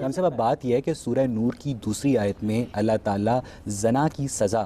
ہم صاحب اب بات یہ ہے کہ سورہ نور کی دوسری آیت میں اللہ تعالیٰ زنا کی سزا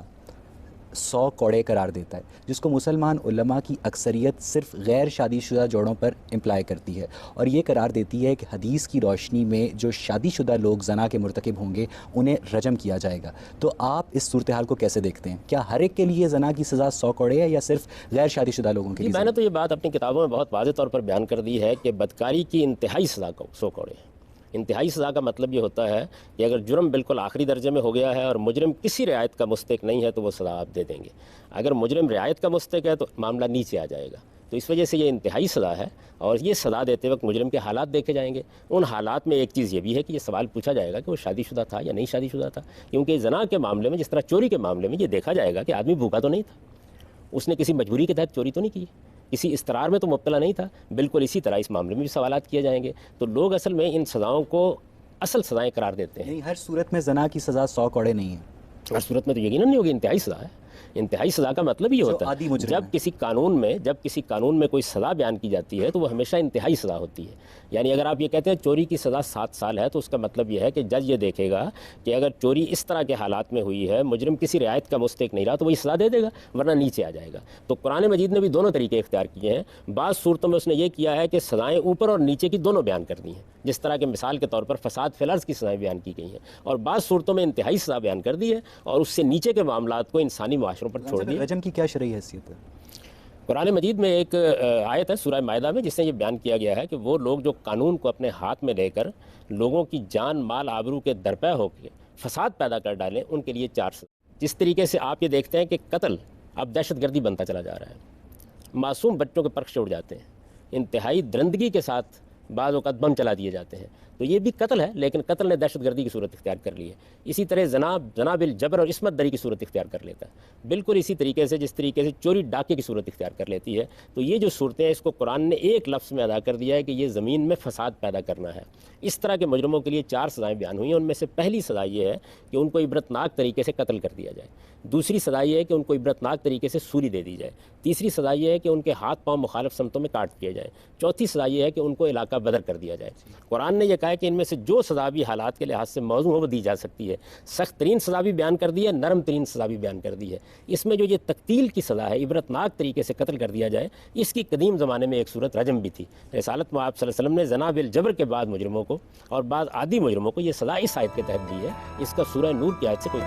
100 کوڑے قرار دیتا ہے، جس کو مسلمان علماء کی اکثریت صرف غیر شادی شدہ جوڑوں پر امپلائی کرتی ہے، اور یہ قرار دیتی ہے کہ حدیث کی روشنی میں جو شادی شدہ لوگ زنا کے مرتکب ہوں گے انہیں رجم کیا جائے گا۔ تو آپ اس صورتحال کو کیسے دیکھتے ہیں؟ کیا ہر ایک کے لیے زنا کی سزا 100 کوڑے ہے یا صرف غیر شادی شدہ لوگوں کے لیے؟ میں نے تو یہ بات اپنی کتابوں میں بہت واضح طور پر بیان کر دی ہے کہ بدکاری کی انتہائی سزا 100 کوڑے ہے۔ انتہائی سزا کا مطلب یہ ہوتا ہے کہ اگر جرم بالکل آخری درجے میں ہو گیا ہے اور مجرم کسی رعایت کا مستحق نہیں ہے تو وہ سزا آپ دے دیں گے۔ اگر مجرم رعایت کا مستحق ہے تو معاملہ نیچے آ جائے گا۔ تو اس وجہ سے یہ انتہائی سزا ہے، اور یہ سزا دیتے وقت مجرم کے حالات دیکھے جائیں گے۔ ان حالات میں ایک چیز یہ بھی ہے کہ یہ سوال پوچھا جائے گا کہ وہ شادی شدہ تھا یا نہیں شادی شدہ تھا، کیونکہ زنا کے معاملے میں جس طرح چوری کے معاملے میں یہ دیکھا جائے گا کہ آدمی بھوکا تو نہیں تھا، اس نے کسی مجبوری کے تحت چوری تو نہیں کی، کسی اضطرار میں تو مبتلا نہیں تھا۔ بالکل اسی طرح اس معاملے میں بھی سوالات کیے جائیں گے۔ تو لوگ اصل میں ان سزاؤں کو اصل سزائیں قرار دیتے ہیں۔ یعنی ہر صورت میں زنا کی سزا 100 کوڑے نہیں ہے؟ ہر صورت میں تو یقیناً نہیں ہوگی، انتہائی سزا ہے۔ انتہائی سزا کا مطلب یہ ہوتا ہے جب کسی قانون میں کوئی سزا بیان کی جاتی ہے تو وہ ہمیشہ انتہائی سزا ہوتی ہے۔ یعنی اگر آپ یہ کہتے ہیں چوری کی سزا 7 سال ہے تو اس کا مطلب یہ ہے کہ جج یہ دیکھے گا کہ اگر چوری اس طرح کے حالات میں ہوئی ہے، مجرم کسی رعایت کا مستحق نہیں رہا تو وہی سزا دے دے گا، ورنہ نیچے آ جائے گا۔ تو قرآن مجید نے بھی دونوں طریقے اختیار کیے ہیں۔ بعض صورتوں میں اس نے یہ کیا ہے کہ سزائیں اوپر اور نیچے کی دونوں بیان کر دی ہیں، جس طرح کہ مثال کے طور پر فساد فی الارض کی سزائیں بیان کی گئی ہیں، اور بعض صورتوں میں انتہائی سزا بیان کر دی ہے اور اس سے نیچے کے معاملات کو انسانی معاشروں پر چھوڑ دیا۔ رجم کی کیا شرعی حیثیت ہے؟ قرآن مجید میں ایک آیت ہے سورہ مائدہ میں جس سے یہ بیان کیا گیا ہے کہ وہ لوگ جو قانون کو اپنے ہاتھ میں لے کر لوگوں کی جان مال آبرو کے درپے ہو کے فساد پیدا کر ڈالیں، ان کے لیے 4 سزا۔ جس طریقے سے آپ یہ دیکھتے ہیں کہ قتل اب دہشت گردی بنتا چلا جا رہا ہے، معصوم بچوں کے پرخچے اڑ جاتے ہیں، انتہائی درندگی کے ساتھ بعض اوقات بم چلا دیے جاتے ہیں، تو یہ بھی قتل ہے، لیکن قتل نے دہشت گردی کی صورت اختیار کر لی ہے۔ اسی طرح زنا بالجبر اور عصمت دری کی صورت اختیار کر لیتا ہے، بالکل اسی طریقے سے جس طریقے سے چوری ڈاکے کی صورت اختیار کر لیتی ہے۔ تو یہ جو صورتیں ہیں اس کو قرآن نے ایک لفظ میں ادا کر دیا ہے کہ یہ زمین میں فساد پیدا کرنا ہے۔ اس طرح کے مجرموں کے لیے 4 سزائیں بیان ہوئی ہیں۔ ان میں سے پہلی سزا یہ ہے کہ ان کو عبرتناک طریقے سے قتل کر دیا جائے، دوسری سزا یہ ہے کہ ان کو عبرتناک طریقے سے سولی دے دی جائے، تیسری سزا یہ ہے کہ ان کے ہاتھ پاؤں مخالف سمتوں میں کاٹ دیے جائیں، چوتھی سزا یہ ہے کہ ان کو علاقہ بدر کر دیا جائے۔ قرآن نے یہ کہا ہے کہ ان میں سے جو سزا بھی حالات کے لحاظ سے موزوں ہو وہ دی جا سکتی ہے۔ سخت ترین سزا بھی بیان کر دی ہے، نرم ترین سزا بھی بیان کر دی ہے۔ اس میں جو یہ تقتیل کی سزا ہے، عبرتناک طریقے سے قتل کر دیا جائے، اس کی قدیم زمانے میں ایک صورت رجم بھی تھی۔ رسالت میں آپ صلی اللہ علیہ وسلم نے زنا بالجبر کے بعد مجرموں کو اور بعض عادی مجرموں کو یہ سزا اس آیت کے تحت دی ہے۔ اس کا سورہ نور کی آیت سے کوئی